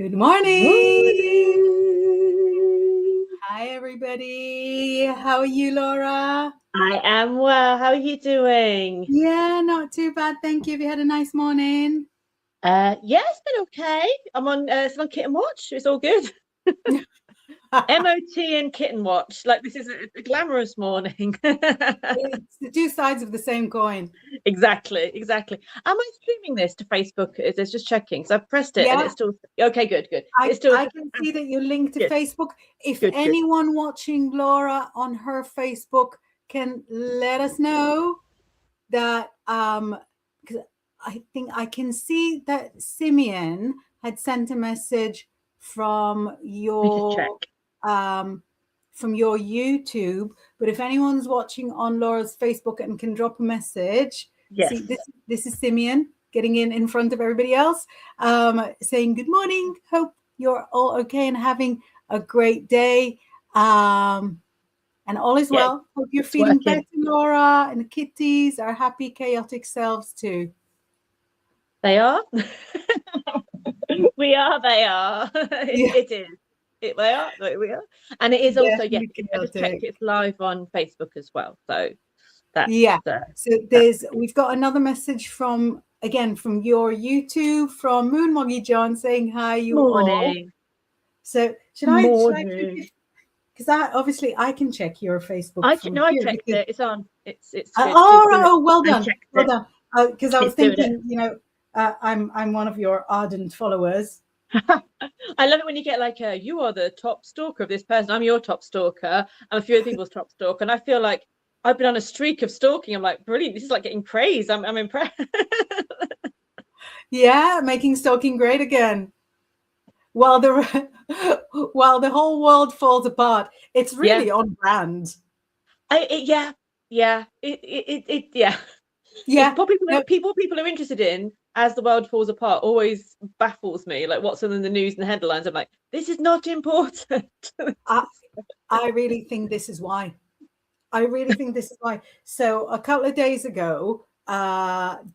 Good morning. Morning. Hi, everybody. How are you, Laura? I am well. How are you doing? Yeah, not too bad. Thank you. Have you had a nice morning? Yeah, it's been okay. I'm on still on kitten watch. It's all good. MOT and kitten watch. Like this is a glamorous morning. It's the two sides of the same coin. Exactly. Am I streaming this to Facebook? It's just checking. So I've pressed it and Yeah, it's still okay, good. It's still I can see that you're linked to good. Facebook. If Good. anyone watching Laura on her Facebook can let us know that, because I think I can see that Simeon had sent a message from Let me your just check. YouTube, but if anyone's watching on Laura's Facebook and can drop a message, Yes. see this is Simeon getting in front of everybody else, saying good morning, hope you're all okay and having a great day, and all is well. Hope you're feeling better, Laura, and the kitties are happy, chaotic selves too. They are. We are. They are. It is. We are. And it is also, yes, I just checked it's live on Facebook as well. So that's we've got another message from your YouTube from Moon Moggy John saying hi, you all. So should I because I can check your Facebook. I checked it. It's on. It's well done. Because I was thinking, I'm one of your ardent followers. I love it when you get like you are the top stalker of this person. I'm your top stalker. I'm a few other people's top stalker, and I feel like I've been on a streak of stalking. I'm like, brilliant. This is like getting praise. I'm impressed. Yeah, making stalking great again. While the whole world falls apart, it's really on brand. Yeah. It's probably people are interested in as the world falls apart always baffles me. Like what's in the news and the headlines. I'm like, this is not important. I really think this is why. So a couple of days ago,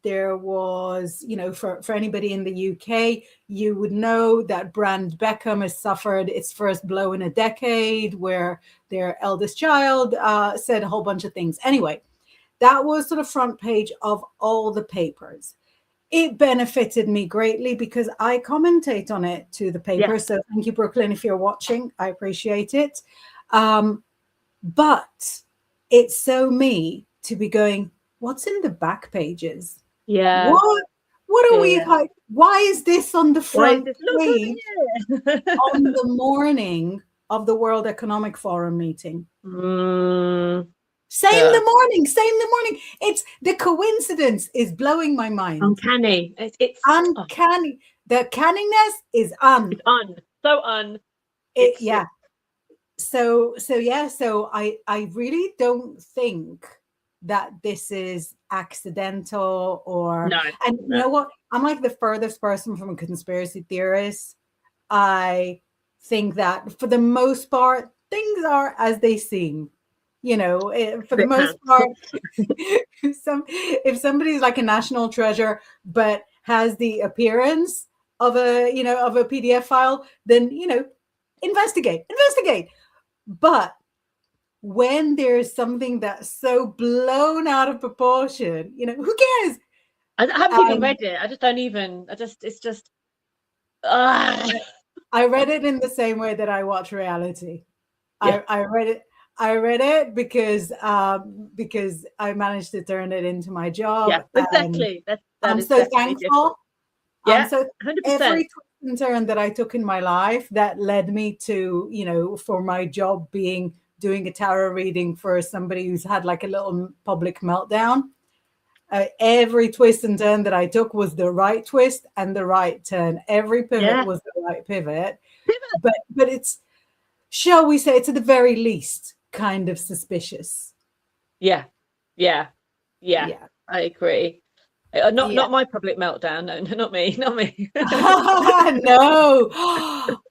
there was, for anybody in the UK, you would know that Brand Beckham has suffered its first blow in a decade, where their eldest child said a whole bunch of things. Anyway, that was sort of front page of all the papers. It benefited me greatly because I commentate on it to the paper. Yeah. So thank you, Brooklyn, if you're watching. I appreciate it. But it's so me to be going, what's in the back pages? Yeah. What are we like? Why is this on the front page on the morning of the World Economic Forum meeting? Same the morning. It's the coincidence is blowing my mind. Uncanny. It's uncanny. The canniness is on. It's on. So on. So I really don't think that this is accidental or you know what? I'm like the furthest person from a conspiracy theorist. I think that for the most part, things are as they seem. For the most part, if somebody's like a national treasure but has the appearance of a PDF file, then investigate. But when there's something that's so blown out of proportion, who cares? I haven't even read it. I just don't even. It's just. I read it in the same way that I watch reality. Yeah. I read it because I managed to turn it into my job. Yeah, exactly. I'm so thankful. Yeah, so 100%. Every twist and turn that I took in my life that led me to, for my job doing a tarot reading for somebody who's had like a little public meltdown. Every twist and turn that I took was the right twist and the right turn. Every pivot was the right pivot. But it's, shall we say, it's at the very least kind of suspicious. Yeah. I agree. Not my public meltdown. No, not me. No.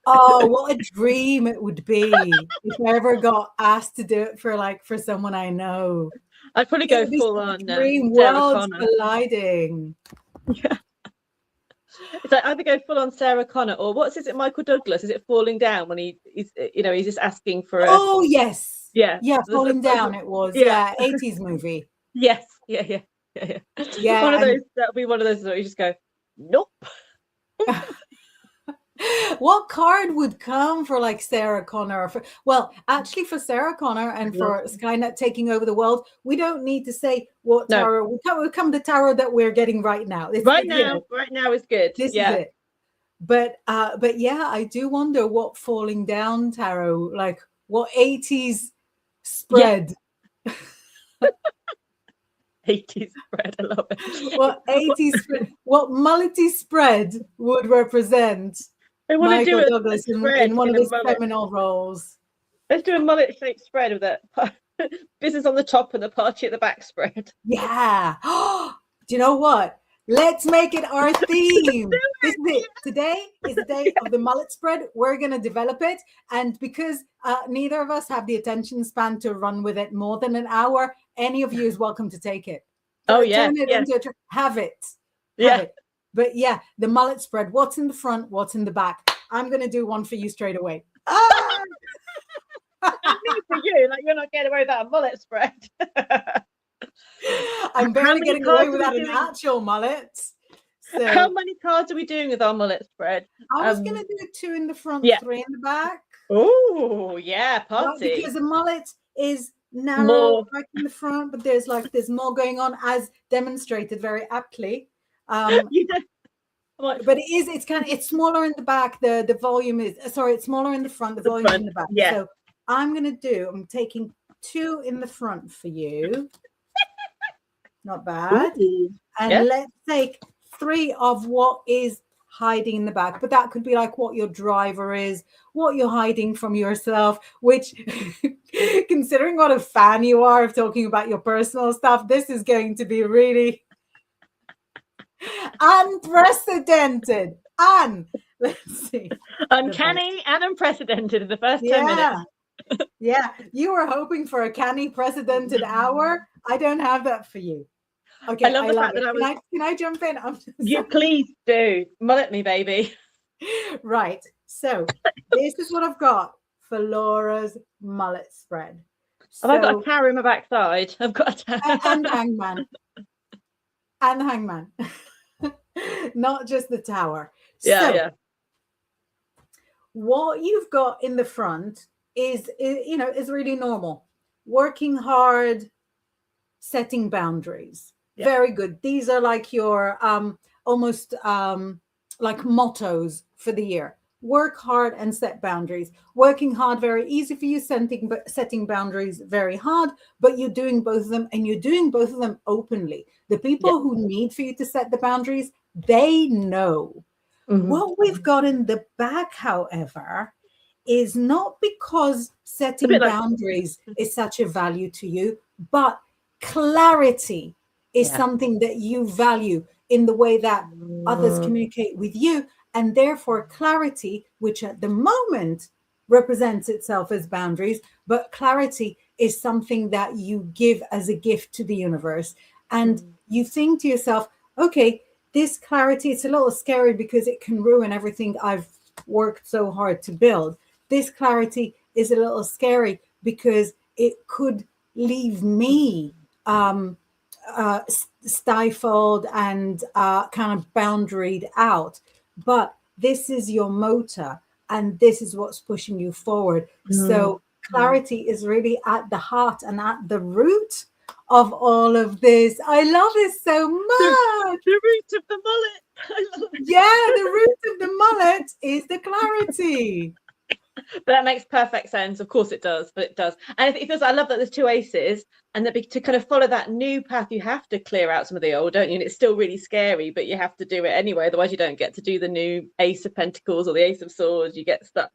Oh, what a dream it would be if I ever got asked to do it for someone I know. I'd probably go full on dream worlds colliding. Yeah. It's like either go full on Sarah Connor or is it Michael Douglas? Is it Falling Down when he's he's just asking for a Oh yes, yeah Falling Down. It was 80s movie. Yes, yeah. One of those, that'll be one of those that you just go, nope. What card would come for like Sarah Connor? Actually, for Sarah Connor and for Skynet taking over the world, we don't need to say what tarot. We come the tarot that we're getting right now. Right now is good. This is it. But yeah, I do wonder what Falling Down tarot, like what 80s spread. Yeah. 80s spread, I love it. What 80s spread, what mullety spread would represent Michael Douglas in one of his seminal roles. Let's do a mullet-shaped spread with that business on the top and the party at the back spread. Yeah. Do you know what? Let's make it our theme. This is it. Today is the day of the mullet spread. We're going to develop it. And because neither of us have the attention span to run with it more than an hour, any of you is welcome to take it. Oh, yeah. Turn it into have it. Have it. But yeah, the mullet spread. What's in the front? What's in the back? I'm going to do one for you straight away. I mean for you, like you're not getting away without a mullet spread. I'm barely getting away without an actual mullet. So, how many cards are we doing with our mullet spread? I was going to do 2 in the front, 3 in the back. Oh, yeah, party. Because the mullet is narrow right in the front, but there's more going on, as demonstrated very aptly. But it's smaller in the back. The volume is it's smaller in the front. The volume is in the back. Yeah. So I'm taking 2 in the front for you. Not bad. Ooh. And let's take 3 of what is hiding in the back. But that could be like what your driver is, what you're hiding from yourself, which considering what a fan you are of talking about your personal stuff, this is going to be really unprecedented. Let's see. Uncanny and unprecedented in the first 10 minutes. Yeah, you were hoping for a canny precedented hour. I don't have that for you. Okay, I love the fact that can I jump in? You please do. Mullet me, baby. Right. So this is what I've got for Laura's mullet spread. Have I got a tower in my backside? I've got a tower. And hangman. And hangman. Not just the tower. Yeah. What you've got in the front is really normal. Working hard, setting boundaries. Yeah. Very good. These are like your almost like mottos for the year. Work hard and set boundaries. Working hard, very easy for you. Setting boundaries, very hard. But you're doing both of them, and you're doing both of them openly. The people who need for you to set the boundaries, they know. Mm-hmm. What we've got in the back, however, is not because setting boundaries is such a value to you, but clarity is something that you value in the way that others communicate with you. And therefore clarity, which at the moment represents itself as boundaries, but clarity is something that you give as a gift to the universe. And you think to yourself, okay, this clarity, it's a little scary because it can ruin everything I've worked so hard to build. This clarity is a little scary because it could leave me stifled and kind of boundaried out. But this is your motor, and this is what's pushing you forward. So clarity is really at the heart and at the root of all of this. I love this so much. The root of the mullet. I love it. Yeah, the root of the mullet is the clarity. But that makes perfect sense. Of course it does, but it does. And it feels, I love that there's 2 aces, and that to kind of follow that new path, you have to clear out some of the old, don't you? And it's still really scary, but you have to do it anyway. Otherwise, you don't get to do the new Ace of Pentacles or the Ace of Swords. You get stuck.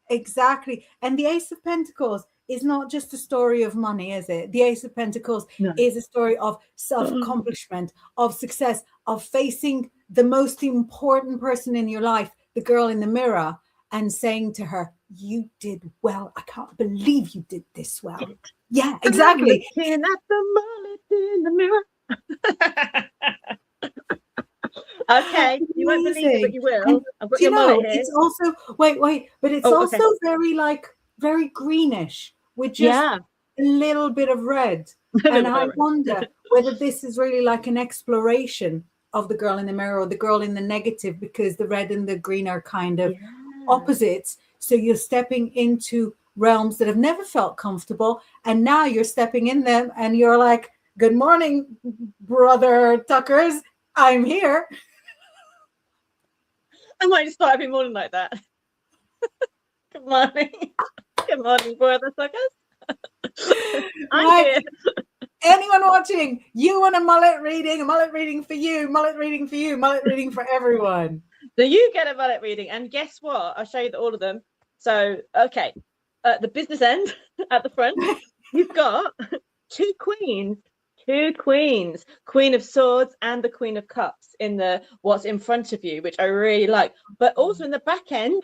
Exactly. And the Ace of Pentacles is not just a story of money, is it? The Ace of Pentacles is a story of self-accomplishment, of success, of facing the most important person in your life, the girl in the mirror, and saying to her, you did well. I can't believe you did this well. Yeah, exactly. Looking at the mullet in the mirror. Okay, you won't believe it, but Amazing. you will. And I've got do you your mullet know, here. it's also but it's Oh, also okay. very like very greenish with just Yeah. a little bit of red. A And little bit I of red. wonder whether this is really like an exploration of the girl in the mirror or the girl in the negative, because the red and the green are kind of Yeah. opposites. So you're stepping into realms that have never felt comfortable, and now you're stepping in them and you're like, good morning, brother Tuckers, I'm here. I might start every morning like that. Good morning. Good morning, brother suckers. I'm Right. here. Anyone watching, you want a mullet reading for you, mullet reading for you, mullet reading for everyone. So you get a mullet reading, and guess what? I'll show you all of them. So, okay, the business end at the front, you've got two queens, Queen of Swords and the Queen of Cups in the what's in front of you, which I really like. But also in the back end,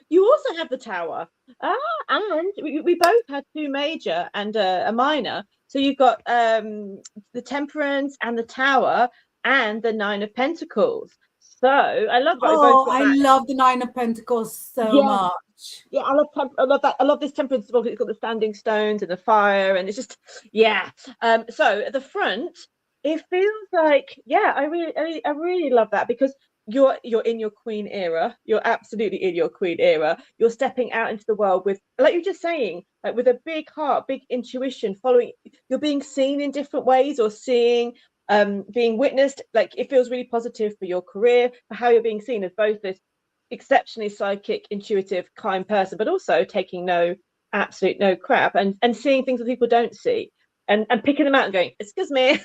you also have the Tower. And we both had two major and a minor. So you've got the Temperance and the Tower and the Nine of Pentacles. So I love that we both got I that. love the Nine of Pentacles so much. Yeah, I love that. I love this temperance as well. It's got the standing stones and the fire, and it's just So at the front, it feels like I really love that, because you're in your queen era. You're absolutely in your queen era. You're stepping out into the world with, like you're just saying, like with a big heart, big intuition, following. You're being seen in different ways, or seeing, being witnessed. Like, it feels really positive for your career, for how you're being seen as both this exceptionally psychic, intuitive, kind person, but also taking no crap, and seeing things that people don't see, and picking them out and going, excuse me,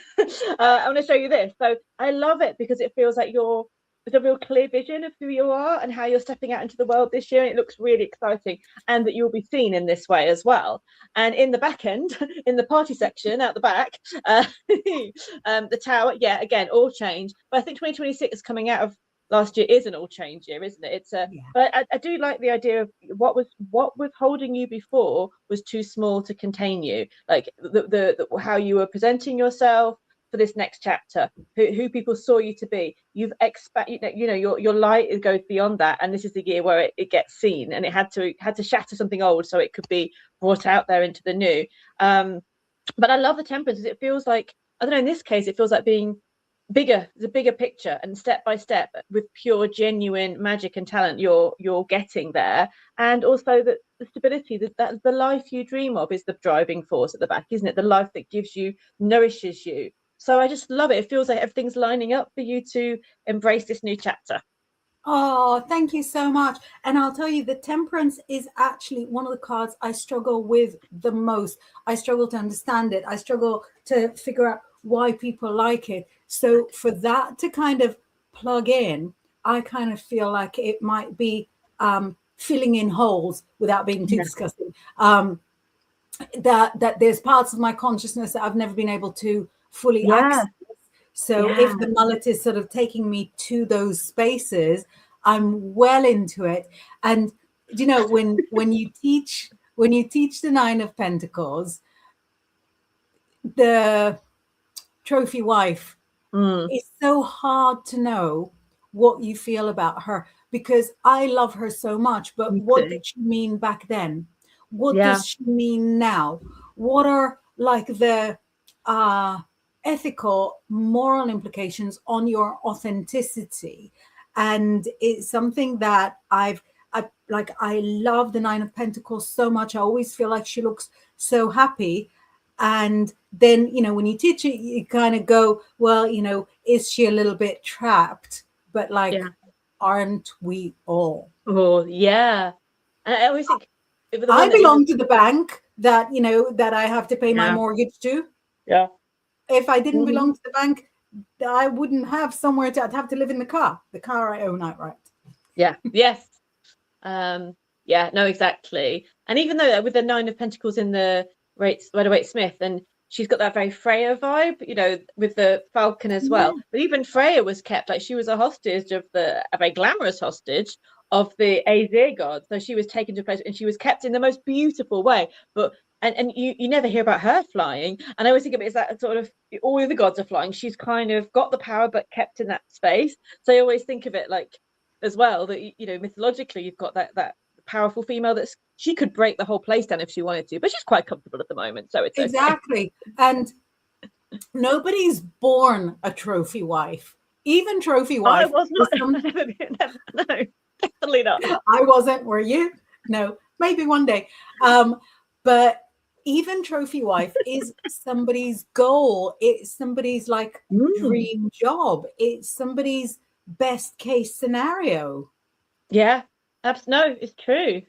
I want to show you this. So I love it, because it feels like there's a real clear vision of who you are and how you're stepping out into the world this year, and it looks really exciting, and that you'll be seen in this way as well. And in the back end, in the party section out the back, the Tower, again, all change. But I think 2026 is coming out of last year is an all change year, isn't it? It's but I do like the idea of what was holding you before was too small to contain you. Like the how you were presenting yourself for this next chapter, who people saw you to be. You've your light goes beyond that, and this is the year where it gets seen, and it had to shatter something old so it could be brought out there into the new. But I love the Temperance, because it feels like, I don't know, in this case it feels like being bigger, the bigger picture, and step by step, with pure genuine magic and talent, you're getting there. And also that the stability, that the life you dream of is the driving force at the back, isn't it? The life that gives you, nourishes you. So I just love it. It feels like everything's lining up for you to embrace this new chapter. Oh, thank you so much. And I'll tell you, the Temperance is actually one of the cards I struggle with the most. I struggle to understand it. I struggle to figure out why people like it. So for that to kind of plug in, I kind of feel like it might be filling in holes without being too disgusting. That there's parts of my consciousness that I've never been able to fully access. So if the mullet is sort of taking me to those spaces, I'm well into it. And you know, when you teach the Nine of Pentacles, the trophy wife, it's so hard to know what you feel about her, because I love her so much. But what did she mean back then? What does she mean now? What are like the ethical, moral implications on your authenticity? And it's something that I love the Nine of Pentacles so much. I always feel like she looks so happy. And then, you know, when you teach it, you kind of go, well, you know, is she a little bit trapped? But like, aren't we all? Oh, yeah. And I always think, I belong to the bank that, you know, that I have to pay my mortgage to. Yeah. If I didn't belong to the bank, I wouldn't have somewhere to, I'd have to live in the car I own outright. Yeah. Yes. Yeah, no, exactly. And even though with the Nine of Pentacles in the Rider-Waite-Smith, and she's got that very Freya vibe, you know, with the Falcon as well. But even Freya was kept, like, she was a hostage of a very glamorous hostage of the Aesir god. So she was taken to a place, and she was kept in the most beautiful way. But and you never hear about her flying. And I always think of it as that sort of, all the gods are flying. She's kind of got the power, but kept in that space. So I always think of it like as well that, you know, mythologically, you've got that powerful female that's she could break the whole place down if she wanted to, but she's quite comfortable at the moment, so it's okay. Exactly. And nobody's born a trophy wife. Even trophy wife. I was not. No, definitely not. I wasn't. Were you? No, maybe one day. But even trophy wife is somebody's goal. It's somebody's like dream job. It's somebody's best case scenario. Yeah, no, it's true.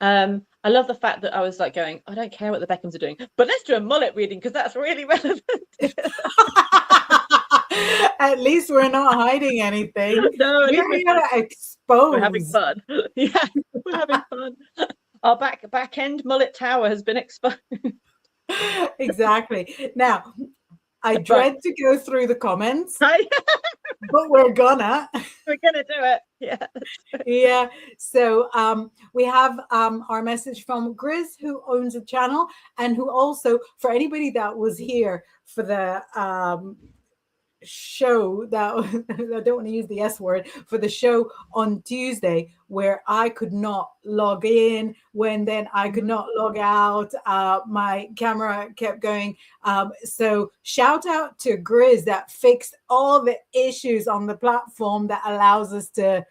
I love the fact that I was like going, I don't care what the Beckhams are doing, but let's do a mullet reading because that's really relevant. At least we're not hiding anything. No, we're here to expose. We're having fun. Yeah, we're having fun. Our back end mullet tower has been exposed. Exactly. Now, I dread to go through the comments, but we're gonna do it. Yeah. Yeah. So we have our message from Grizz, who owns a channel and who also, for anybody that was here for the show that I don't want to use the S word, for the show on Tuesday, where I could not log in, when then I could not log out, my camera kept going, so shout out to Grizz that fixed all the issues on the platform that allows us to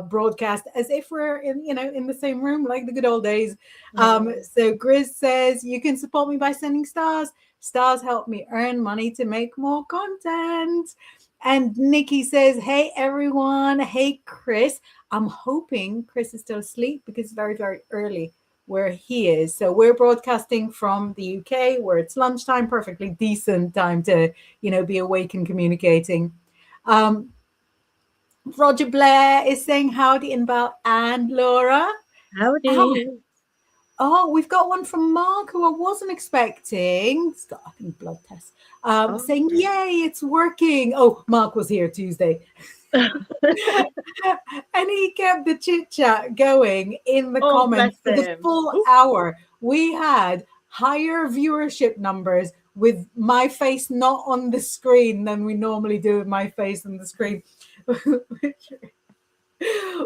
broadcast as if we're in the same room like the good old days. So Grizz says, you can support me by sending stars. Stars help me earn money to make more content. And Nikki says, hey, everyone. Hey, Chris. I'm hoping Chris is still asleep because it's very, very early where he is. So we're broadcasting from the UK where it's lunchtime, perfectly decent time to, be awake and communicating. Roger Blair is saying, howdy, Inbaal and Laura. Howdy. Oh, we've got one from Mark who I wasn't expecting. It's got, I think, blood test. Saying, yay, it's working. Oh, Mark was here Tuesday. And he kept the chit chat going in the comments for the full hour. We had higher viewership numbers with my face not on the screen than we normally do with my face on the screen,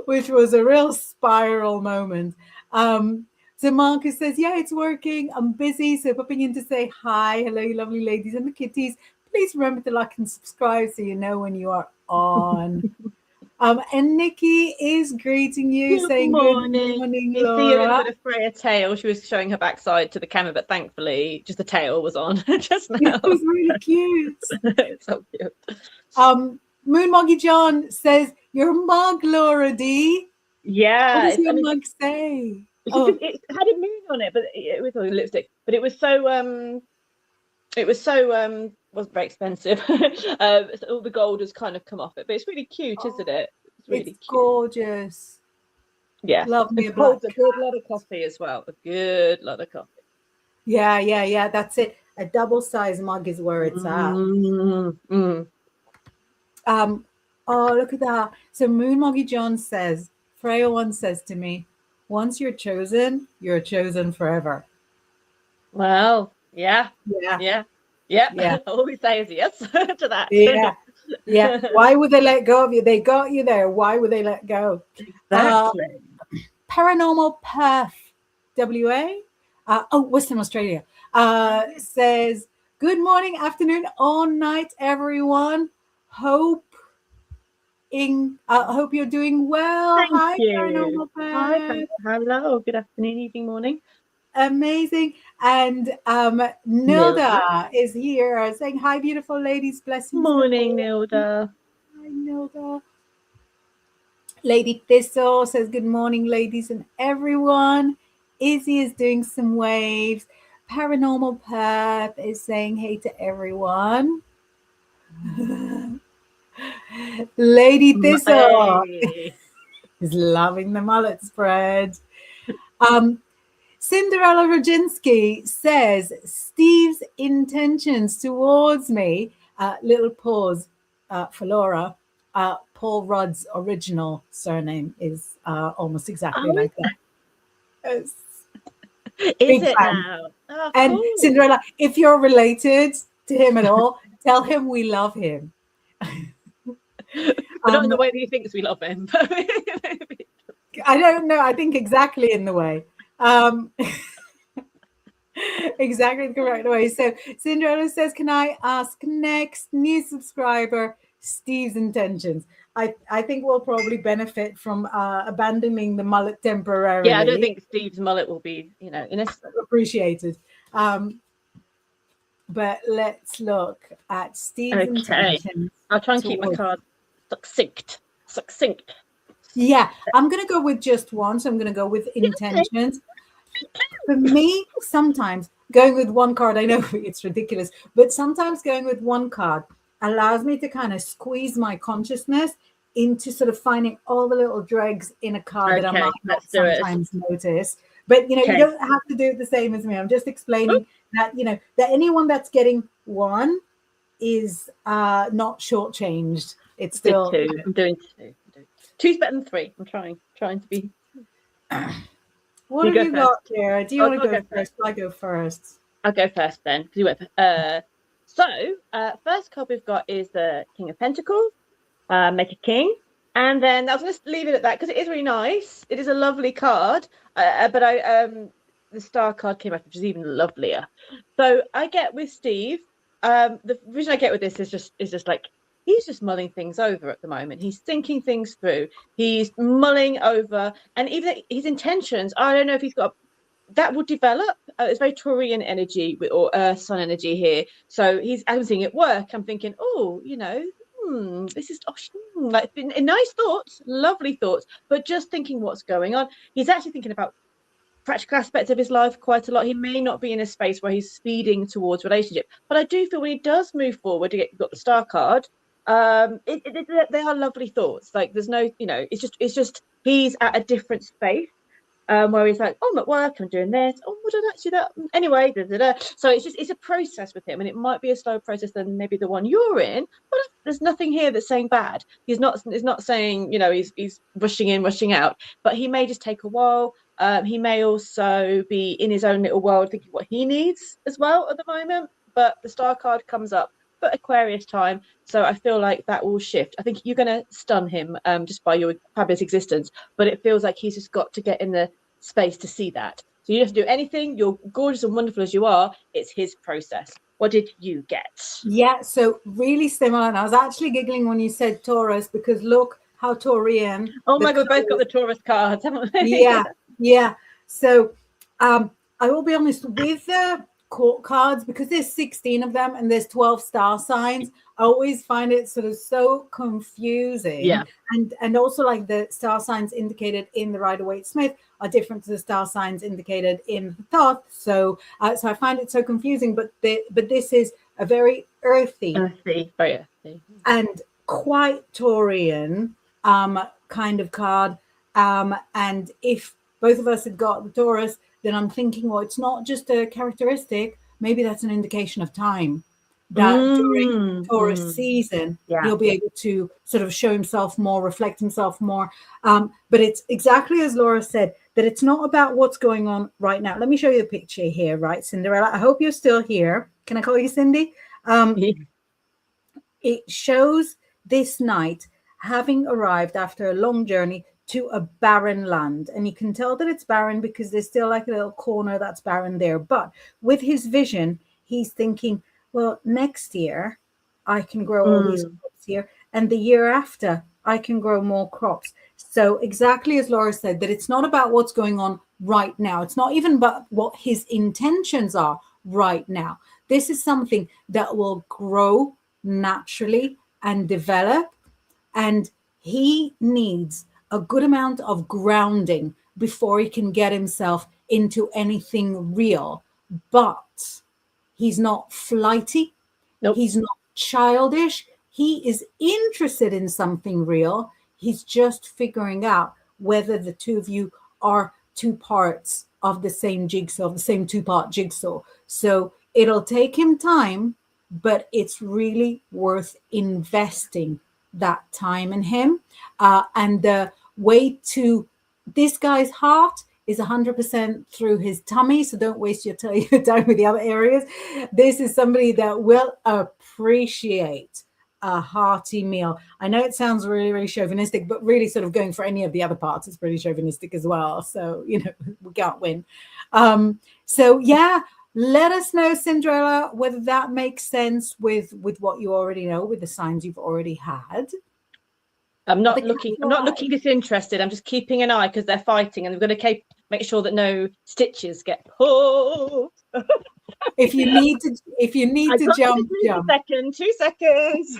which was a real spiral moment. So Marcus says, yeah, it's working. I'm busy, so popping in to say hi. Hello, you lovely ladies and the kitties. Please remember to like and subscribe so you know when you are on. And Nikki is greeting you, saying good morning, you Laura. see a little bit of Freya tail. She was showing her backside to the camera, but thankfully just the tail was on just now. It was really cute. It's so cute. Moon Moggy John says, your mug, Laura D. Yeah. What does your mug say? It had a moon on it, but it was a lipstick. But it was so wasn't very expensive. So all the gold has kind of come off it, but it's really cute, isn't it? It's really cute. Gorgeous. Yeah, love me a good lot of coffee as well. A good lot of coffee. Yeah. That's it. A double size mug is where it's at. Oh, look at that. So Moon Moggy John says, Freya once says to me, once you're chosen forever. Well, yeah. All we say is yes to that. Yeah. Why would they let go of you? They got you there. Why would they let go? Exactly. Paranormal Perth, WA. Western Australia. Says, good morning, afternoon, all night, everyone. Hope you're doing well. Hi, Paranormal Perth. Hi, hello. Good afternoon, evening, morning. Amazing. And Nilda is here saying, hi, beautiful ladies. Blessings. Morning, Nilda. Hi, Nilda. Lady Thistle says, good morning, ladies and everyone. Izzy is doing some waves. Paranormal Perth is saying hey to everyone. Lady Thistle is loving the mullet spread. Cinderella Roginski says, Steve's intentions towards me, little pause for Laura, Paul Rudd's original surname is almost exactly like that. Is Big it fan. now? Oh, And cool. Cinderella, if you're related to him at all, tell him we love him. But not in the way that he thinks we love him. I don't know. I think exactly in the way. Exactly the correct way. So Cinderella says, can I ask next new subscriber Steve's intentions? I think we'll probably benefit from abandoning the mullet temporarily. Yeah, I don't think Steve's mullet will be, appreciated. But let's look at Steve's intentions. I'll try and keep my card succinct. Yeah, I'm going to go with just one. So I'm going to go with intentions. For me, sometimes going with one card, I know it's ridiculous, but sometimes going with one card allows me to kind of squeeze my consciousness into sort of finding all the little dregs in a card that I might not sometimes notice. But, you don't have to do it the same as me. I'm just explaining that, that anyone that's getting one is not shortchanged. It's still two. I'm doing two. Two's better than three. I'm trying to be. What have you got, Claire? Do you want to go first? I go first. I'll go first then. First card we've got is the King of Pentacles. Make a king. And then I'll just leave it at that because it is really nice. It is a lovely card. But the star card came up, which is even lovelier. So I get with Steve. The vision I get with this is just like he's just mulling things over at the moment. He's thinking things through. He's mulling over, and even his intentions. I don't know if he's got that will develop. It's very Taurian energy or Earth Sun energy here. So I'm seeing it work. I'm thinking, this is like nice thoughts, lovely thoughts, but just thinking what's going on. He's actually thinking about practical aspects of his life quite a lot. He may not be in a space where he's speeding towards relationship, but I do feel when he does move forward, you've got the star card. They are lovely thoughts. Like there's no, it's just he's at a different space. Where he's like, I'm at work, I'm doing this. Oh, what did I do that? Anyway, so it's a process with him, and it might be a slower process than maybe the one you're in. But there's nothing here that's saying bad. He's not saying he's rushing in, rushing out. But he may just take a while. He may also be in his own little world, thinking what he needs as well at the moment. But the star card comes up, but Aquarius time. So I feel like that will shift. I think you're going to stun him just by your fabulous existence. But it feels like he's just got to get in the space to see that. So you don't have to do anything. You're gorgeous and wonderful as you are. It's his process. What did you get? Yeah, so really similar. And I was actually giggling when you said Taurus because look how Taurian. Oh my God, we both got the Taurus cards, haven't we? Yeah. So I will be honest with the court cards because there's 16 of them and there's 12 star signs. I always find it sort of so confusing. Yeah. And also like the star signs indicated in the Rider-Waite-Smith are different to the star signs indicated in the Thoth. So I find it so confusing, but this is a very earthy, very earthy, and quite Taurian kind of card. And if both of us had got the Taurus, then I'm thinking, well, it's not just a characteristic. Maybe that's an indication of time. That during Taurus season, he'll be able to sort of show himself more, reflect himself more. But it's exactly as Laura said, that it's not about what's going on right now. Let me show you the picture here, right, Cinderella? I hope you're still here. Can I call you Cindy? It shows this knight having arrived after a long journey to a barren land. And you can tell that it's barren because there's still like a little corner that's barren there. But with his vision, he's thinking, well, next year I can grow all these crops here. And the year after I can grow more crops. So exactly as Laura said, that it's not about what's going on right now. It's not even about what his intentions are right now. This is something that will grow naturally and develop. And he needs a good amount of grounding before he can get himself into anything real. But he's not flighty. Nope. He's not childish. He is interested in something real. He's just figuring out whether the two of you are two parts of the same jigsaw, the same two-part jigsaw. So it'll take him time, but it's really worth investing that time in him. And the way to this guy's heart is 100% through his tummy, so don't waste your time with the other areas. This is somebody that will appreciate a hearty meal. I know it sounds really, really chauvinistic, but really sort of going for any of the other parts is pretty chauvinistic as well. So, you know, we can't win. So yeah, let us know, Cinderella, whether that makes sense with what you already know, with the signs you've already had. I'm not looking disinterested. I'm just keeping an eye because they're fighting, and we're going to make sure that no stitches get pulled. If you need to jump. 2 seconds.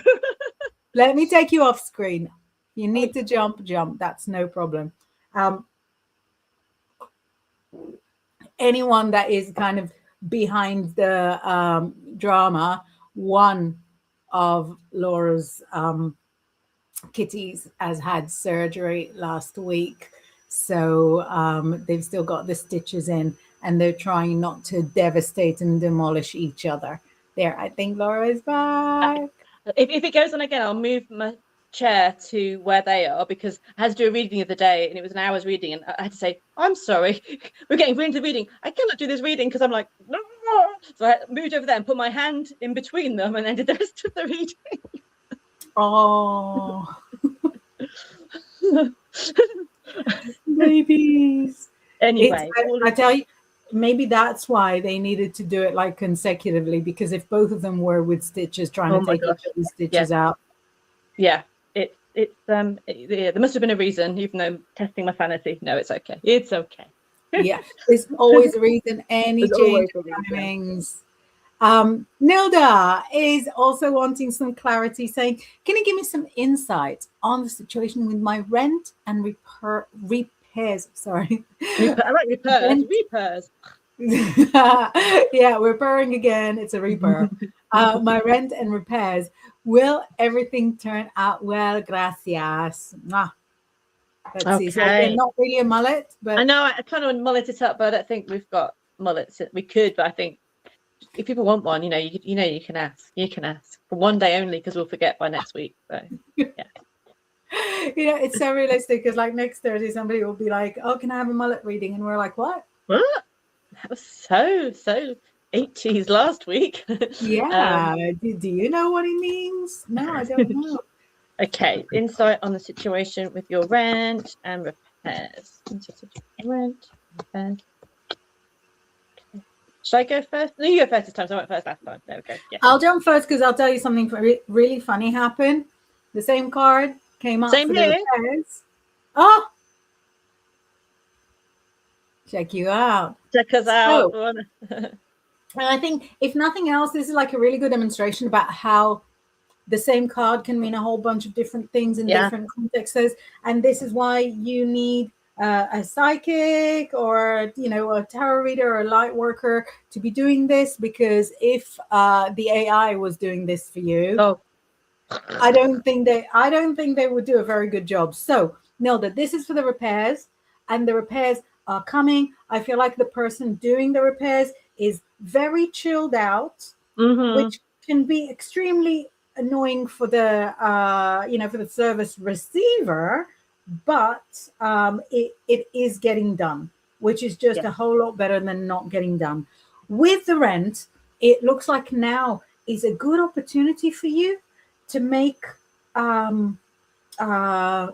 Let me take you off screen. You need to jump. That's no problem. Anyone that is kind of behind the drama, one of Laura's kitties has had surgery last week, so they've still got the stitches in, and they're trying not to devastate and demolish each other. There, I think Laura is back. If it goes on again, I'll move my chair to where they are, because I had to do a reading of the day, and it was an hour's reading, and I had to say, I'm sorry, we're getting into reading. I cannot do this reading because I'm like, no. So I moved over there and put my hand in between them, and then did the rest of the reading. Oh, babies. Anyway, I tell you, maybe that's why they needed to do it like consecutively, because if both of them were with stitches trying to take each other's stitches out. Yeah, there must have been a reason, even though I'm testing my sanity. No, it's okay. It's okay. Yeah, there's always a reason. Any change in timings. Nilda is also wanting some clarity, saying, can you give me some insight on the situation with my rent and repairs? Sorry. I like repairs. Yeah, we're purring again. It's a repur. My rent and repairs. Will everything turn out well? Gracias. Let's see. So again, not really a mullet, but I know I kind of mullet it up, but I don't think we've got mullets. We could, but I think if people want one, you can ask. You can ask for one day only, because we'll forget by next week. So yeah. It's so realistic, because like next Thursday somebody will be like, oh, can I have a mullet reading? And we're like, what? That was so 80s last week. Yeah. Do you know what he means? No, I don't know. Okay, insight on the situation with your rent and repairs. Rent, repairs. Okay. Should I go first? No, you go first this time. So I went first last time. There we go. Yeah. I'll jump first, because I'll tell you something really funny happened. The same card came up. Same for here. The repairs. Oh, check you out. Check us out. And I think, if nothing else, this is like a really good demonstration about how the same card can mean a whole bunch of different things in different contexts. And this is why you need a psychic, or a tarot reader or a light worker to be doing this, because if the AI was doing this for you, I don't think they would do a very good job. So Nilda, this is for the repairs, and the repairs are coming. I feel like the person doing the repairs is very chilled out, which can be extremely annoying for the for the service receiver, but it is getting done, which is just a whole lot better than not getting done. With the rent, it looks like now is a good opportunity for you to make an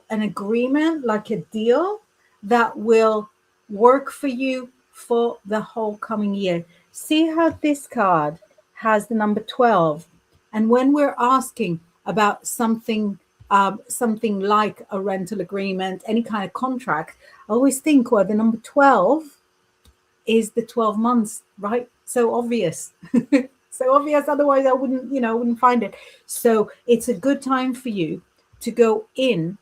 agreement, like a deal that will work for you for the whole coming year. See how this card has the number 12, and when we're asking about something like a rental agreement, any kind of contract, I always think, well, the number 12 is the 12 months, right? So obvious. So obvious, otherwise I wouldn't find it. So it's a good time for you to go in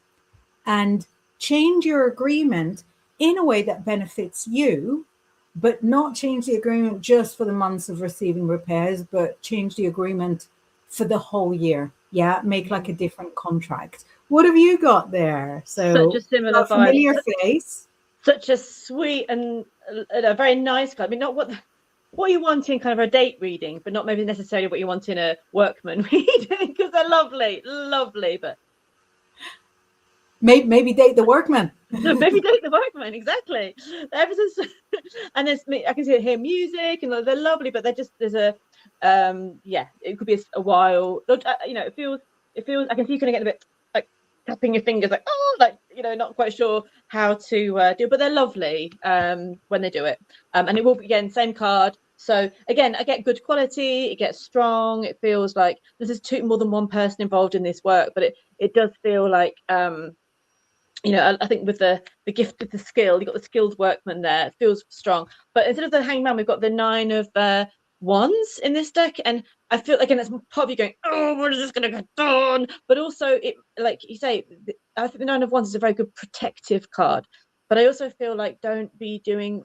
and change your agreement in a way that benefits you, but not change the agreement just for the months of receiving repairs, but change the agreement for the whole year. Yeah, make like a different contract. What have you got there? So such a similar familiar face. Such a sweet and a very nice card. I mean, not what you want in kind of a date reading, but not maybe necessarily what you want in a workman reading, because they're lovely, but Maybe date the workman. Maybe date the workman, exactly. And I can hear music, and they're lovely, but there's a it could be a while. It feels. I can see you kind of get a bit like tapping your fingers, like not quite sure how to do, but they're lovely when they do it. And it will be, again, same card. So again, I get good quality. It gets strong. It feels like there's more than one person involved in this work, but it does feel like I think with the gift of the skill, you've got the skilled workman there. It feels strong. But instead of the hangman, we've got the 9 of wands in this deck. And I feel, again, that's part of you going, oh, what is this going to get done? But also, it, like you say, I think the 9 of wands is a very good protective card. But I also feel like don't be doing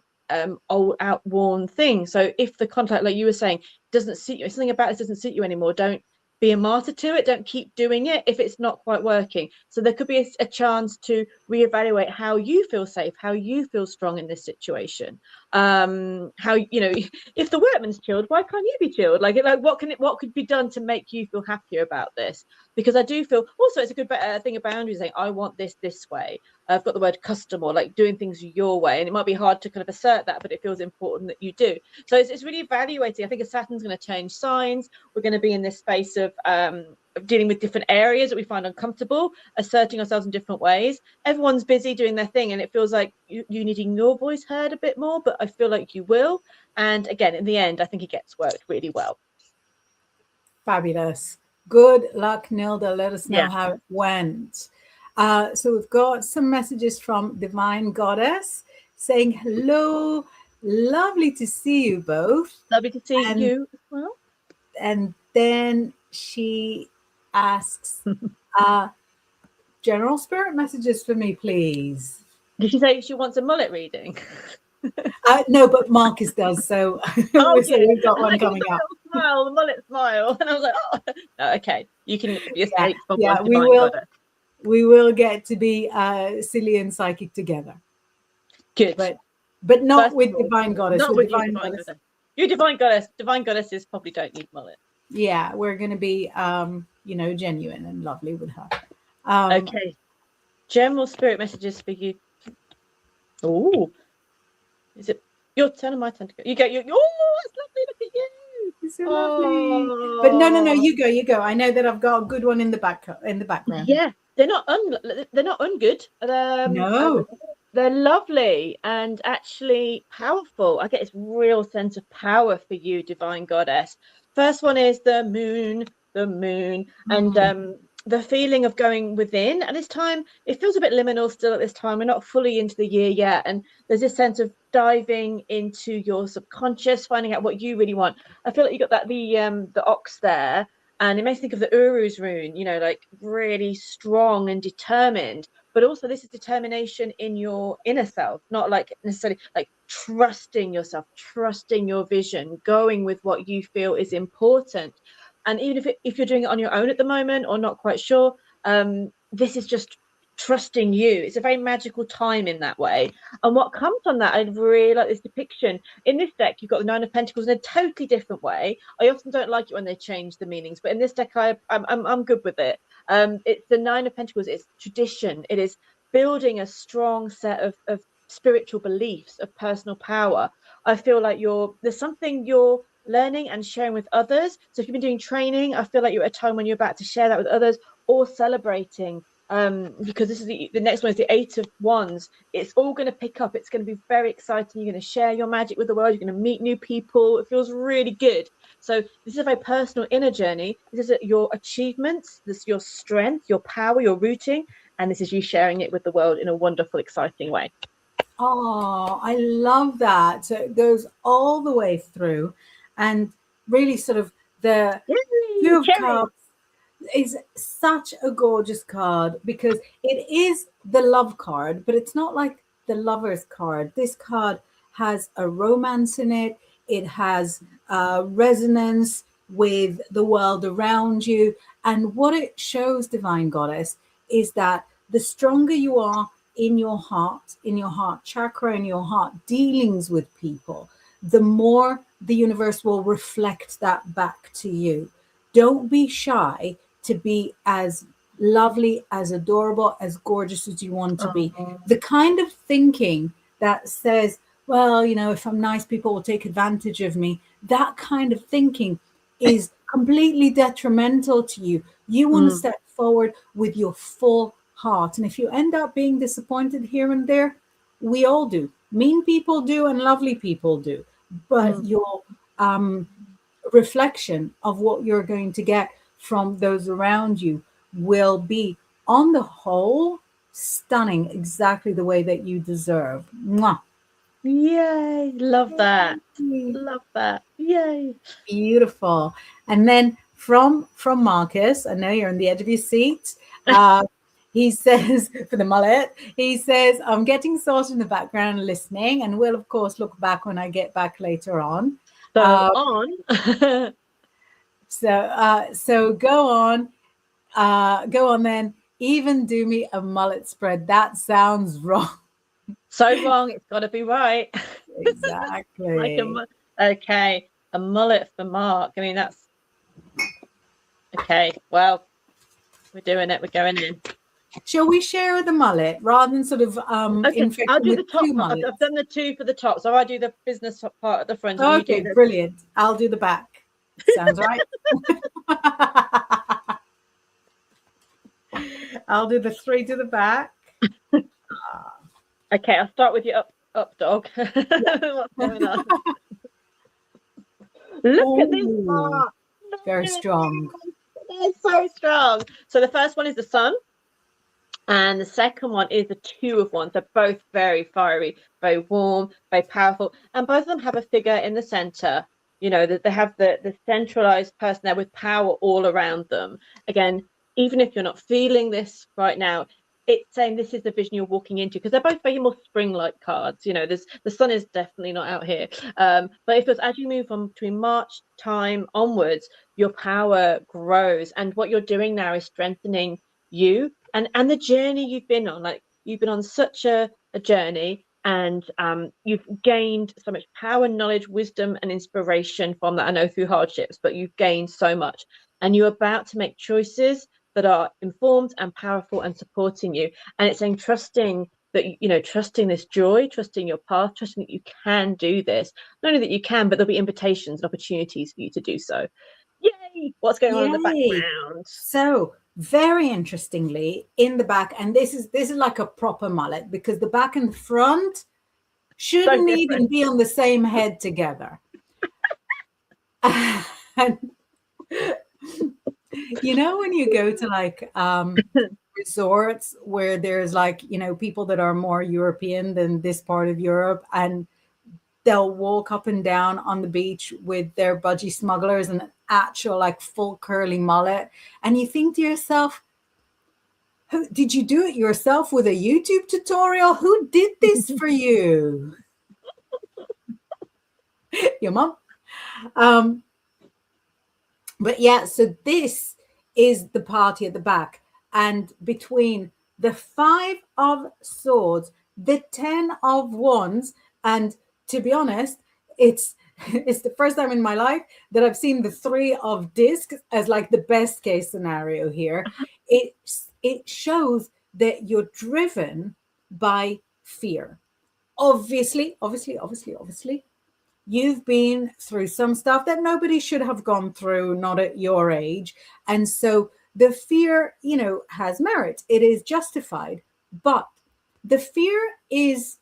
old outworn things. So if the contact, like you were saying, doesn't suit you, if something about this doesn't suit you anymore, don't be a martyr to it. Don't keep doing it if it's not quite working. So there could be a chance to reevaluate how you feel safe, how you feel strong in this situation. How, if the workman's chilled, why can't you be chilled? Like what could be done to make you feel happier about this? Because I do feel also it's a good thing of boundaries, saying I want this way. I've got the word custom, or like doing things your way, and it might be hard to kind of assert that, but it feels important that you do. So it's really evaluating. I think as Saturn's going to change signs, we're going to be in this space of dealing with different areas that we find uncomfortable, asserting ourselves in different ways. Everyone's busy doing their thing, and it feels like you needing your voice heard a bit more, but I feel like you will. And again, in the end, I think it gets worked really well. Fabulous. Good luck, Nilda. Let us know how it went. So we've got some messages from Divine Goddess saying hello. Lovely to see you both. Lovely to see you as well. And then she asks, general spirit messages for me, please. Did she say she wants a mullet reading? No, but Marcus does. So, we've got one coming up. Smile, the mullet smile. And I was like, oh, no, okay. You can be escape from we will. Goddess. We will get to be silly and psychic together. Good. But not with Divine Goddess. Not with Divine Goddess. You Divine Goddess. Divine Goddesses probably don't need mullet. Yeah, we're going to be, genuine and lovely with her. Okay. General spirit messages for you. Oh, is it your turn or my turn to go? You go. Oh, it's lovely. Look at you. It's so lovely. But no. You go. I know that I've got a good one in the background. Yeah, they're not ungood. No. They're lovely and actually powerful. I get this real sense of power for you, Divine Goddess. First one is the moon, and the feeling of going within. And this time, it feels a bit liminal still at this time. We're not fully into the year yet. And there's this sense of diving into your subconscious, finding out what you really want. I feel like you got that the ox there. And it makes me think of the Uru's rune, like really strong and determined. But also this is determination in your inner self, not like necessarily like trusting yourself, trusting your vision, going with what you feel is important. And even if you're doing it on your own at the moment or not quite sure, this is just trusting you. It's a very magical time in that way. And what comes from that, I really like this depiction. In this deck, you've got the 9 of Pentacles in a totally different way. I often don't like it when they change the meanings, but in this deck, I'm good with it. It's the 9 of Pentacles. It's tradition. It is building a strong set of spiritual beliefs, of personal power. I feel like there's something you're learning and sharing with others. So if you've been doing training, I feel like you're at a time when you're about to share that with others, or celebrating. Because this is the next one is the 8 of Wands. It's all going to pick up. It's going to be very exciting. You're going to share your magic with the world. You're going to meet new people. It feels really good. So this is a very personal inner journey. This is your achievements, this is your strength, your power, your rooting, and this is you sharing it with the world in a wonderful, exciting way. Oh, I love that. So it goes all the way through, and really sort of the Two of Cups is such a gorgeous card because it is the love card, but it's not like the lover's card. This card has a romance in it. It has resonance with the world around you. And what it shows, Divine Goddess, is that the stronger you are in your heart chakra, in your heart dealings with people, the more the universe will reflect that back to you. Don't be shy to be as lovely, as adorable, as gorgeous as you want to be. Oh. The kind of thinking that says, well, you know, if I'm nice, people will take advantage of me. That kind of thinking is completely detrimental to you. You want to step forward with your full heart. And if you end up being disappointed here and there, we all do. Mean people do and lovely people do. But your reflection of what you're going to get from those around you will be, on the whole, stunning, exactly the way that you deserve. Mwah. Yay, love that. Love that. Yay. Beautiful. And then from Marcus, I know you're on the edge of your seat. He says, for the mullet, he says, I'm getting sorted in the background listening, and will, of course, look back when I get back later on. So So go on. Go on then. Even do me a mullet spread. That sounds wrong. So wrong. It's got to be right. Exactly. Okay. A mullet for Mark. I mean, that's okay. Well, we're doing it. We're going in. Shall we share the mullet rather than sort of okay, I'll do the top part. I've done the two for the top, so I'll do the business part at the front. Okay, brilliant. I'll do the back. Sounds right. I'll do the 3 to the back. Okay, I'll start with your up dog. What's going on? Look at this part. Very strong. It's so strong. So the first one is the sun, and the second one is the 2 of Wands. They're both very fiery, very warm, very powerful, and both of them have a figure in the center. You know, that they have the centralized person there with power all around them. Again, even if you're not feeling this right now, it's saying this is the vision you're walking into, because they're both very more spring-like cards. You know, the sun is definitely not out here. But it feels as you move on between March time onwards, your power grows, and what you're doing now is strengthening you and the journey you've been on. Like, you've been on such a journey, and you've gained so much power, knowledge, wisdom, and inspiration from that. I know through hardships, but you've gained so much, and you're about to make choices that are informed and powerful and supporting you. And it's saying trusting that, you know, trusting this joy, trusting your path, trusting that you can do this. Not only that you can, but there'll be invitations and opportunities for you to do so. Yay! What's going on in the background? So very interestingly, in the back, and this is like a proper mullet, because the back and front shouldn't even be on the same head together. And you know, when you go to like resorts where there's like, you know, people that are more European than this part of Europe, and they'll walk up and down on the beach with their budgie smugglers and an actual like full curly mullet, and you think to yourself, did you do it yourself with a YouTube tutorial? Who did this for you? Your mom. But yeah, so this is the party at the back. And between the 5 of Swords, the 10 of Wands, and to be honest, it's the first time in my life that I've seen the 3 of Discs as like the best case scenario here. It shows that you're driven by fear. Obviously, you've been through some stuff that nobody should have gone through, not at your age. And so the fear, you know, has merit. It is justified. But the fear is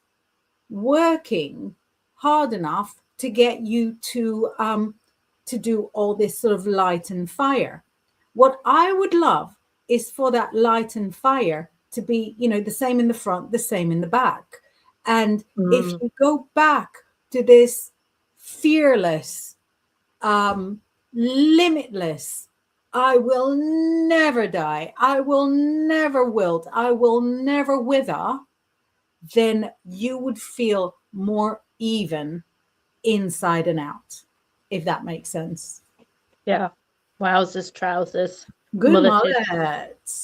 working hard enough to get you to do all this sort of light and fire. What I would love is for that light and fire to be, you know, the same in the front, the same in the back. And if you go back to this fearless, limitless, I will never die, I will never wilt, I will never wither, then you would feel more even inside and out, if that makes sense. Yeah. Wowzers, trousers. Good mullet.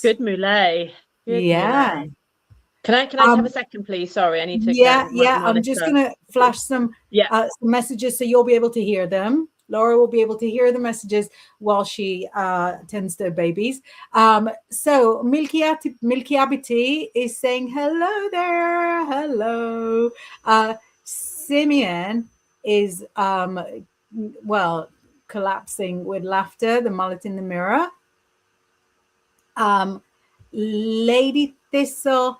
Good mullet. Yeah. Mullet. Can I have a second, please? Sorry, I need to. Yeah. I'm just gonna flash some messages so you'll be able to hear them. Laura will be able to hear the messages while she tends to babies. So Milky Abiti is saying hello there. Hello. Simeon is collapsing with laughter, the mullet in the mirror. Lady Thistle,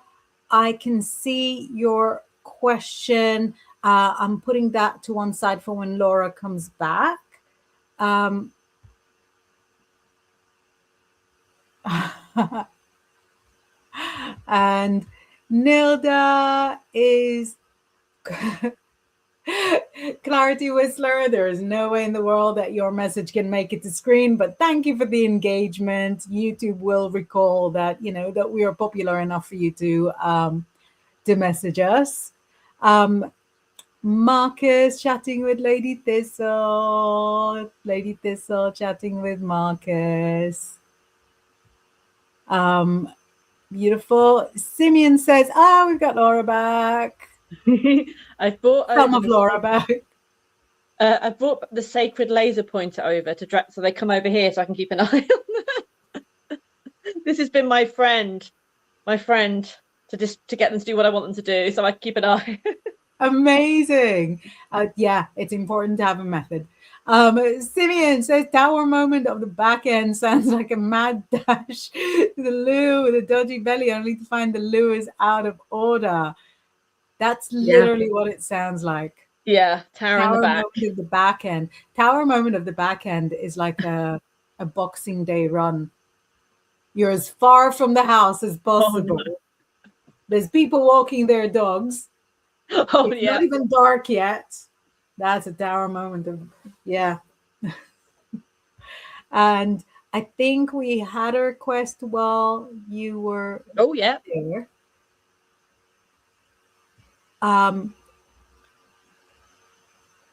I can see your question. I'm putting that to one side for when Laura comes back. And Nilda is Clarity Whistler. There is no way in the world that your message can make it to screen, but thank you for the engagement. YouTube will recall that, that we are popular enough for you to message us. Marcus chatting with Lady Thistle. Lady Thistle chatting with Marcus. Beautiful. Simeon says, we've got Laura back. I bought some of Laura back. I brought the sacred laser pointer over to so they come over here so I can keep an eye on them. This has been my friend to get them to do what I want them to do, so I can keep an eye. Amazing. Yeah, it's important to have a method. Simeon says tower moment of the back end sounds like a mad dash to the loo with a dodgy belly, only to find the loo is out of order. That's literally what it sounds like. Yeah, tower in the back. Moment of the back end. Tower moment of the back end is like a Boxing Day run. You're as far from the house as possible. Oh, no. There's people walking their dogs. Oh, it's not even dark yet. That's a tower moment of, And I think we had a request while you were there.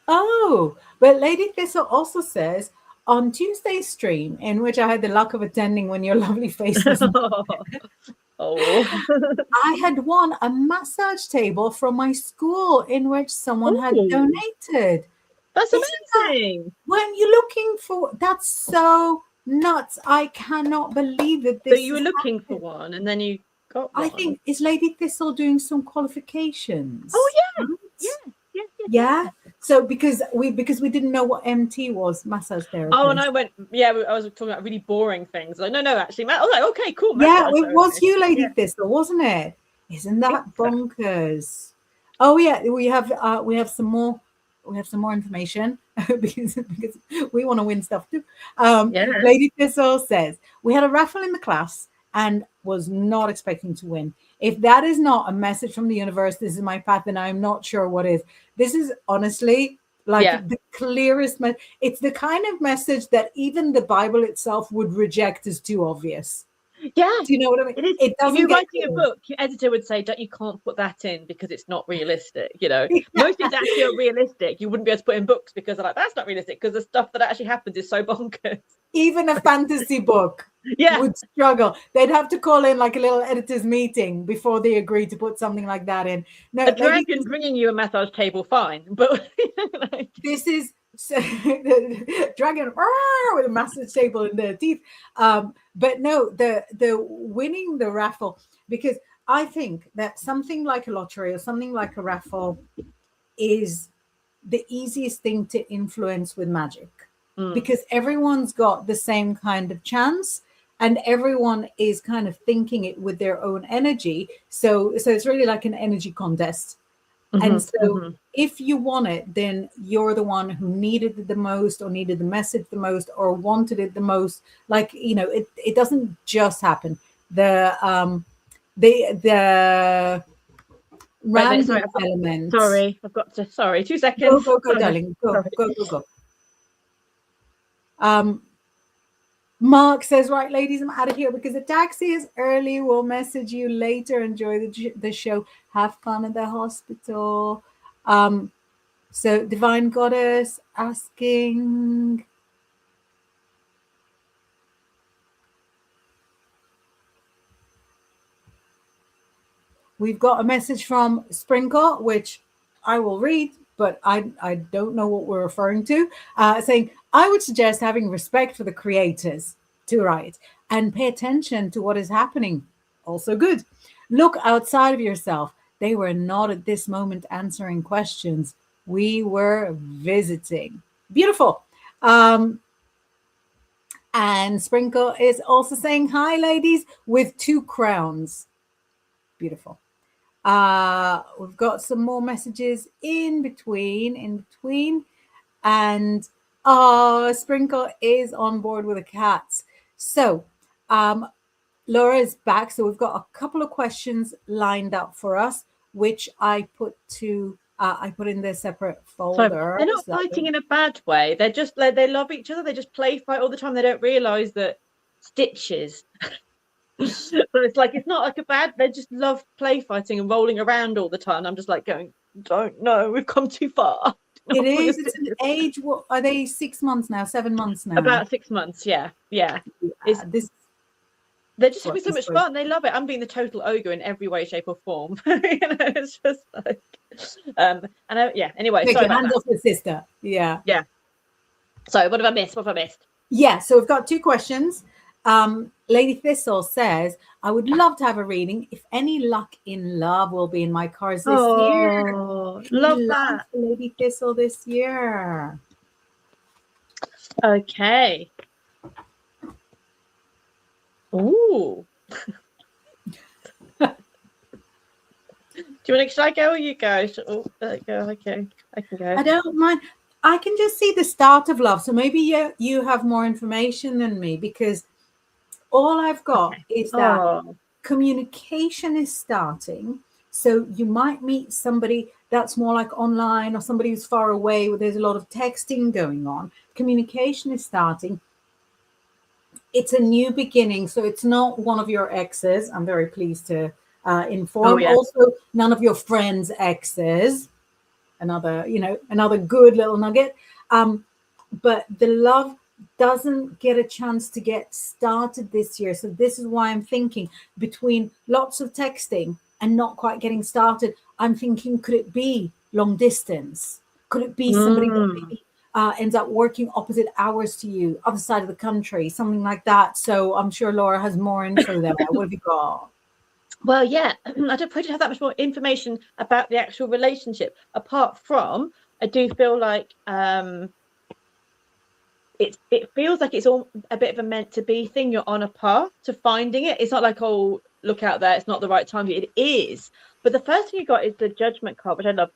But Lady Thistle also says, on Tuesday's stream, in which I had the luck of attending when your lovely face was I had won a massage table from my school in which someone had donated. That's amazing. When you're looking for, that's so nuts. I cannot believe that this. So you were looking for one and then you got one. I think, is Lady Thistle doing some qualifications? Oh, yeah. Right? Yeah. So because we didn't know what MT was, massage therapy. Oh, and I went, I was talking about really boring things. Like, no, actually, I was like, okay, cool. Yeah, it was you, Lady Thistle, wasn't it? Isn't that bonkers? Oh yeah, we have some more. We have some more information because we want to win stuff too. Lady Thistle says we had a raffle in the class and was not expecting to win. If that is not a message from the universe, this is my path, and I'm not sure what is. This is honestly like the clearest message. It's the kind of message that even the Bible itself would reject as too obvious. Yeah. Do you know what I mean? It doesn't. If you're writing a book, your editor would say, you can't put that in because it's not realistic. Most things actually are realistic. You wouldn't be able to put in books because they're like, that's not realistic, because the stuff that actually happens is so bonkers. Even a fantasy book would struggle. They'd have to call in like a little editor's meeting before they agree to put something like that in. No, a dragon bringing you a massage table, fine, but this is the dragon with a massive table in their teeth. But no, the winning the raffle, because I think that something like a lottery or something like a raffle is the easiest thing to influence with magic, because everyone's got the same kind of chance and everyone is kind of thinking it with their own energy. So it's really like an energy contest. And so if you want it, then you're the one who needed it the most or needed the message the most or wanted it the most. Like, it doesn't just happen. The random elements. Sorry, I've got to, 2 seconds. Go, darling. Go. Mark says, right, ladies, I'm out of here because the taxi is early. We'll message you later. Enjoy the show. Have fun at the hospital. So Divine Goddess asking, we've got a message from Sprinkle, which I will read, but I don't know what we're referring to. Saying, I would suggest having respect for the creators to write and pay attention to what is happening. Also good. Look outside of yourself. They were not at this moment answering questions. We were visiting. Beautiful. And Sprinkle is also saying, hi, ladies, with 2 crowns. Beautiful. We've got some more messages in between. And Sprinkle is on board with the cats. So Laura is back. So we've got a couple of questions lined up for us, which I put in the separate folder. So they're not fighting in a bad way. They're just like, they love each other. They just play fight all the time. They don't realize that stitches. But it's like, it's not like a bad, they just love play fighting and rolling around all the time. I'm just like going, don't know, we've come too far. It is, it's an age, what are they, 6 months now, 7 months now? About 6 months, yeah. They're just having so much fun. They love it. I'm being the total ogre in every way, shape, or form. It's just like, Anyway, take sorry your hands off your sister. Yeah. So, what have I missed? Yeah. So we've got 2 questions. Lady Thistle says, I would love to have a reading. If any luck in love will be in my cards this year. Love that. Lady Thistle this year. Okay. Ooh. Should I go or you go? Go. Okay, I can go. I don't mind. I can just see the start of love. So maybe you have more information than me, because all I've got is that communication is starting. So you might meet somebody that's more like online, or somebody who's far away where there's a lot of texting going on. Communication is starting. It's a new beginning. So it's not one of your exes. I'm very pleased to inform. Also, none of your friends' exes. Another good little nugget. But the love doesn't get a chance to get started this year. So this is why I'm thinking, between lots of texting and not quite getting started, I'm thinking, could it be long distance? Could it be somebody that maybe ends up working opposite hours to you, other side of the country, something like that? So I'm sure Laura has more info there. What have you got? Well, yeah, I don't probably have that much more information about the actual relationship, apart from I do feel like it feels like it's all a bit of a meant to be thing. You're on a path to finding it. It's not like, oh, look out there, it's not the right time for you. It is. But the first thing you got is the Judgment card, which I love,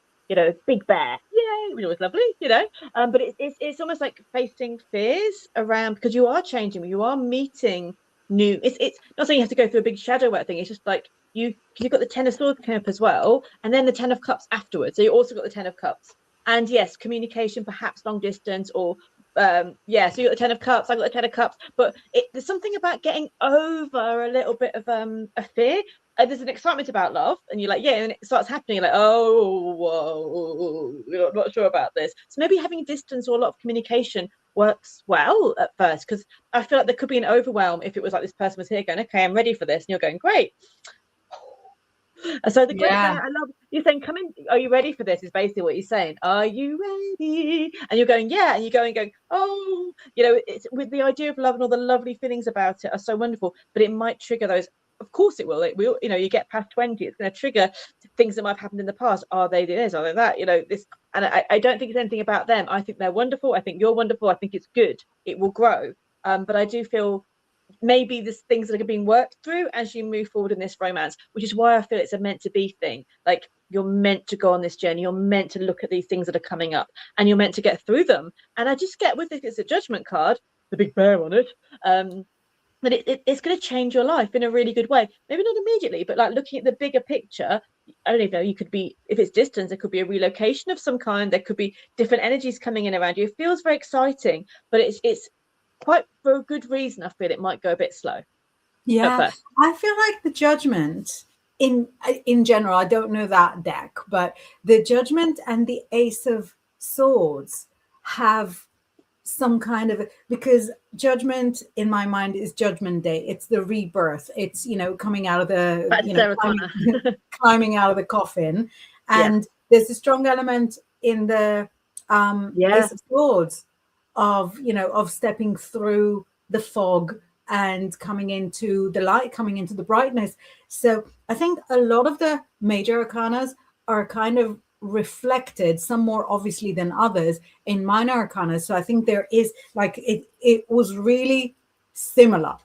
big bear. Yay, which was lovely, but it's almost like facing fears around, because you are changing, you are meeting new. It's not saying you have to go through a big shadow work thing. It's just like you've got the 10 of Swords coming up as well, and then the 10 of Cups afterwards. So you also got the 10 of Cups. And yes, communication, perhaps long distance, or so you got the 10 of Cups, I got the 10 of Cups, but there's something about getting over a little bit of a fear. There's an excitement about love, and you're like, yeah, and it starts happening, you're like, oh, whoa, I'm not sure about this. So maybe having distance or a lot of communication works well at first, because I feel like there could be an overwhelm if it was like this person was here going, okay, I'm ready for this, and you're going, great. So the great thing, I love you're saying, come in, are you ready for this, is basically what you're saying. Are you ready? And you're going, yeah, and you're going, oh, it's with the idea of love, and all the lovely feelings about it are so wonderful, but it might trigger those. Of course it will. You get past 20, it's going to trigger things that might have happened in the past. Are they this? Are they that? This, and I don't think it's anything about them. I think they're wonderful. I think you're wonderful. I think it's good. It will grow. But I do feel maybe there's things that are being worked through as you move forward in this romance, which is why I feel it's a meant to be thing. Like, you're meant to go on this journey, you're meant to look at these things that are coming up, and you're meant to get through them. And I just get with it, it's a Judgment card, the big bear on it, that it's going to change your life in a really good way. Maybe not immediately, but like looking at the bigger picture, I don't even know, you could be, if it's distance, it could be a relocation of some kind, there could be different energies coming in around you. It feels very exciting, but it's quite, for a good reason, I feel it might go a bit slow. Yeah, I feel like the Judgment in general, I don't know that deck, but the Judgment and the Ace of Swords have some kind of, because Judgment in my mind is Judgment Day. It's the rebirth. It's, coming out of the, climbing out of the coffin. And there's a strong element in the Ace of Swords, of of stepping through the fog and coming into the light, coming into the brightness. So I think a lot of the major arcanas are kind of reflected, some more obviously than others, in minor arcana. So I think there is like it was really similar,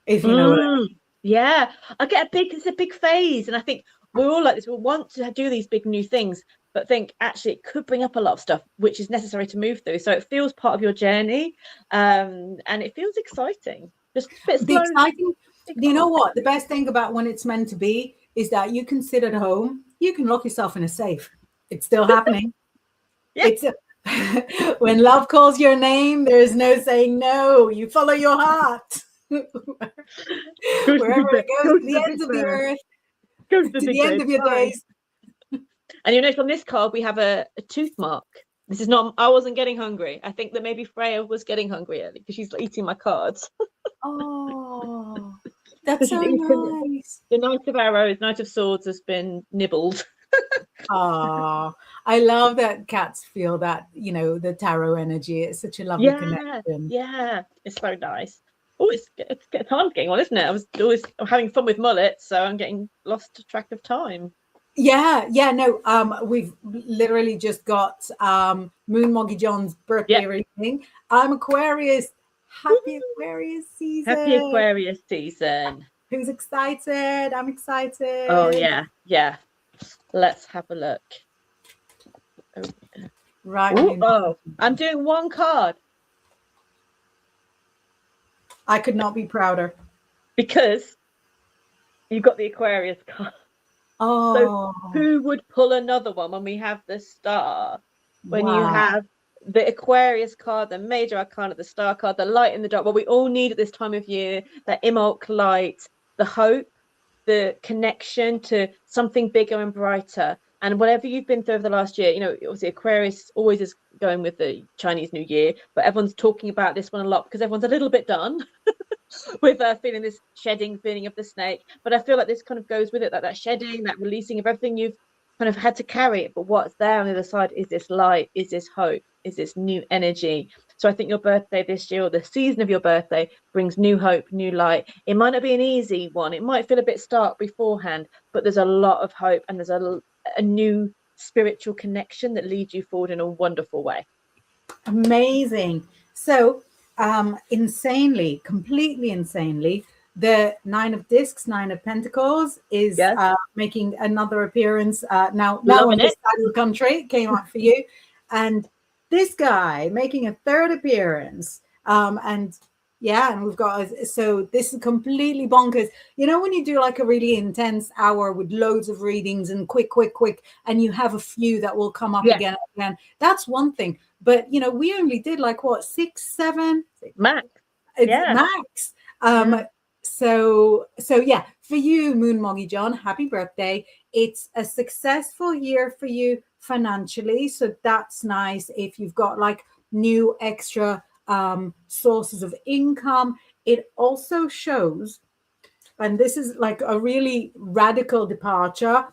if you know what I mean. Yeah, it's a big phase, and I think we're all like this. We want to do these big new things, but think actually it could bring up a lot of stuff which is necessary to move through. So it feels part of your journey, and it feels exciting. Just a bit slow. Exciting. You know what? The best thing about when it's meant to be is that you can sit at home, you can lock yourself in a safe. It's still happening. Yeah. It's when love calls your name, there is no saying no. You follow your heart. Wherever it goes to the ends of the earth, to the end of your days. And you know, from this card, we have a tooth mark. This is not, I wasn't getting hungry. I think that maybe Freya was getting hungry early because she's eating my cards. Oh, that's so nice. The Knight of Arrows, Knight of Swords has been nibbled. Oh, I love that cats feel that, the tarot energy. It's such a lovely connection. Yeah, it's so nice. Oh, it's time's getting on, isn't it? I was always having fun with mullets, so I'm getting lost track of time. Yeah, no, we've literally just got Moon Moggy John's birthday reading. I'm Aquarius. Happy Aquarius season. Happy Aquarius season. Who's excited? I'm excited. Oh, yeah. Let's have a look. Right. Oh, I'm doing one card. I could not be prouder. Because you got the Aquarius card. Oh. So who would pull another one when we have the star? When you have the Aquarius card, the major arcana, the star card, the light in the dark. What we all need at this time of year, that Imbolc light, the hope, the connection to something bigger and brighter. And whatever you've been through over the last year, obviously Aquarius always is going with the Chinese New Year, but everyone's talking about this one a lot because everyone's a little bit done with feeling this shedding feeling of the snake. But I feel like this kind of goes with it, that shedding, that releasing of everything you've kind of had to carry. But what's there on the other side is this light, is this hope, is this new energy. So I think your birthday this year, or the season of your birthday, brings new hope, new light. It might not be an easy one. It might feel a bit stark beforehand, but there's a lot of hope, and there's a new spiritual connection that leads you forward in a wonderful way. Amazing. So completely insanely, the Nine of Discs, Nine of Pentacles is making another appearance now on this side of the country. It came out for you. And this guy making a third appearance. And we've got, so this is completely bonkers. When you do like a really intense hour with loads of readings and quick, and you have a few that will come up again and again, that's one thing. But, we only did like 6, 7? Max. Max. So for you, Moon Moggy John, happy birthday. It's a successful year for you financially. So that's nice. If you've got like new extra sources of income, it also shows, and this is like a really radical departure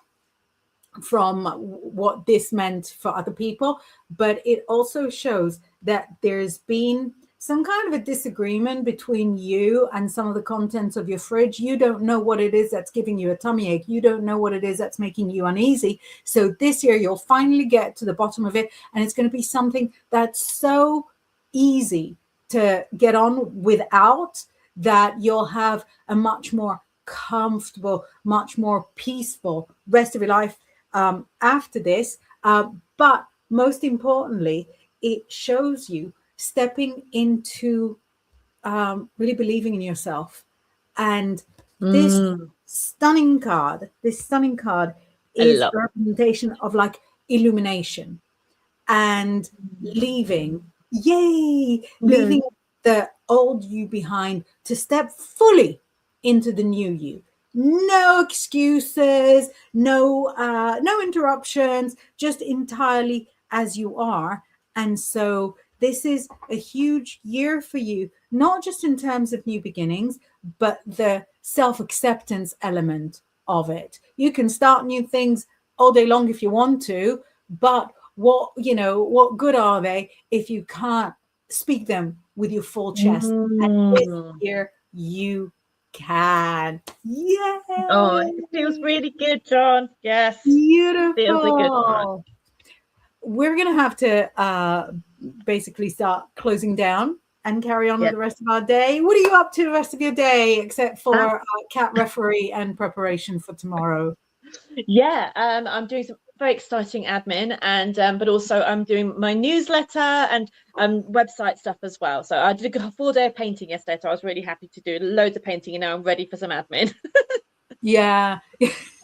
from what this meant for other people, but it also shows that there's been some kind of a disagreement between you and some of the contents of your fridge. You don't know what it is that's giving you a tummy ache. You don't know what it is that's making you uneasy. So this year you'll finally get to the bottom of it, and it's going to be something that's so easy to get on without, that you'll have a much more comfortable, much more peaceful rest of your life after this. But most importantly, it shows you stepping into really believing in yourself. And this stunning card is a representation of like illumination and leaving the old you behind to step fully into the new you. No excuses, no interruptions, just entirely as you are. And so this is a huge year for you, not just in terms of new beginnings, but the self-acceptance element of it. You can start new things all day long if you want to, but what good are they if you can't speak them with your full chest? And this year you can. Yeah. Oh, it feels really good, John. Yes. Beautiful. Feels a good one. We're gonna have to basically start closing down and carry on with the rest of our day. What are you up to the rest of your day, except for cat referee and preparation for tomorrow? Yeah, I'm doing some very exciting admin, and but also I'm doing my newsletter and website stuff as well. So I did a full day of painting yesterday, so I was really happy to do loads of painting, and now I'm ready for some admin. Yeah.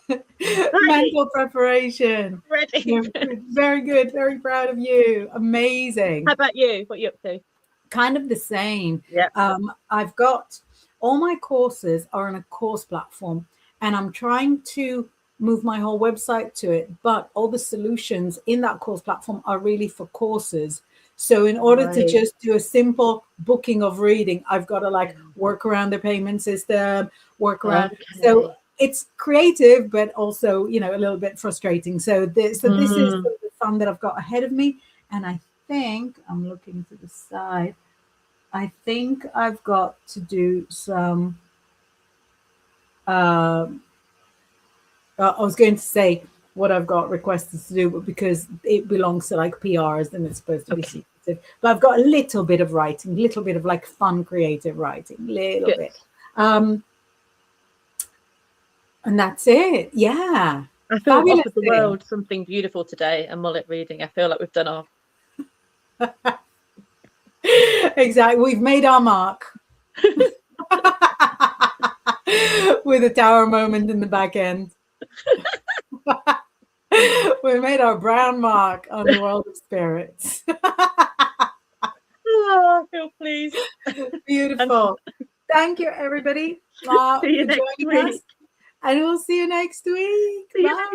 Mental preparation. Ready. Yeah, very good. Very proud of you. Amazing. How about you? What are you up to? Kind of the same. Yeah. I've got all my courses are on a course platform, and I'm trying to move my whole website to it, but all the solutions in that course platform are really for courses. So in order to just do a simple booking of reading, I've got to like work around the payment system, work around. Okay. So it's creative, but also, a little bit frustrating. So this is sort of the fun that I've got ahead of me. And I think I'm looking to the side. I think I've got to do some, I was going to say what I've got requested to do, but because it belongs to like PRs, then it's supposed to be secretive. But I've got a little bit of writing, a little bit of like fun, creative writing, little bit. And that's it. Yeah. I feel we've offered the world something beautiful today, a mullet reading. I feel like we've done our... Exactly. We've made our mark. With a tower moment in the back end. We made our brown mark on the world of spirits. Oh, I feel pleased. Beautiful. Thank you, everybody, for joining us. And we'll see you next week. Bye.